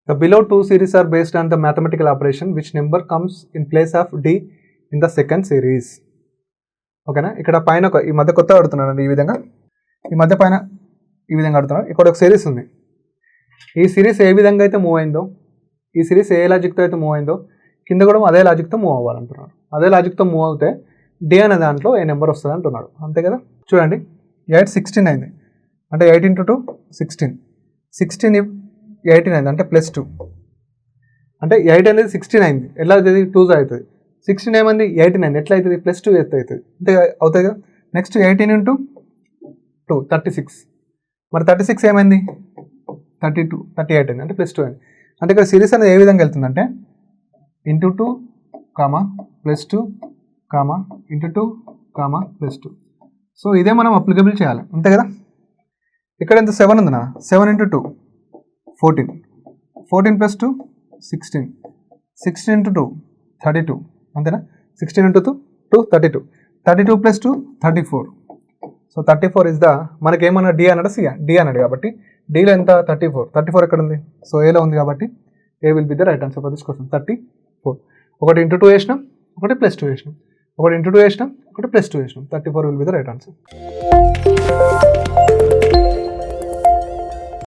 The below two series are based on the mathematical operation which number comes in place of D in the second series. ఓకేనా, ఇక్కడ పైన ఈ మధ్య కొత్తగా అడుగుతున్నాను, ఈ విధంగా ఈ మధ్య పైన ఈ విధంగా అడుగుతున్నాను. ఇక్కడ ఒక సిరీస్ ఉంది. ఈ సిరీస్ ఏ విధంగా అయితే మూవ్ అయిందో, ఈ సిరీస్ ఏ లాజిక్తో అయితే మూవ్ అయిందో, కింద కూడా అదే లాజిక్తో మూవ్ అవ్వాలంటున్నాడు. అదే లాజిక్తో మూవ్ అవుతే డి అనే దాంట్లో ఏ నెంబర్ వస్తుంది అంటున్నాడు. అంతే కదా. చూడండి 8 16 అయింది అంటే 8 × 2 16, 16 18 అయింది అంటే +2 అంటే 8 అనేది 16 అయింది. ఎట్లా అవుతుంది? 2 అవుతుంది. 16 ఏమైంది? 18 అయింది. ఎట్లా అవుతుంది? +2 అవుతుంది. అంటే అవుతుంది కదా. నెక్స్ట్ 18 × 2 36, మరి 36 ఏమైంది? 32 38 అయింది అంటే +2 అయింది. అంటే ఇక్కడ సిరీస్ అనేది ఏ విధంగా వెళ్తుందంటే ×2, +2, ×2, +2. సో ఇదే మనం అప్లికబుల్ చేయాలి. అంతే కదా. ఇక్కడ ఎంత 7 ఉంది నా, 7 × 2 14, 14 + 2 16, 16 × 2 32 అంతేనా. 16 × 2 32, 32 + 2 34. సో 34 ఇస్ ద, మనకేమన్నా డి అన్నాడు, సి డి అన్నాడు కాబట్టి డీలో ఎంత? 34. 34 ఎక్కడ ఉంది? సో ఏలో ఉంది కాబట్టి A will be the right answer for this question 34. ఒకటి × 2 వేసినాం, ఒకటి +2 వేసినాం, ఒకటి × 2 వేసినాం, ఒకటి +2 వేసినాం. 34 will be the right answer.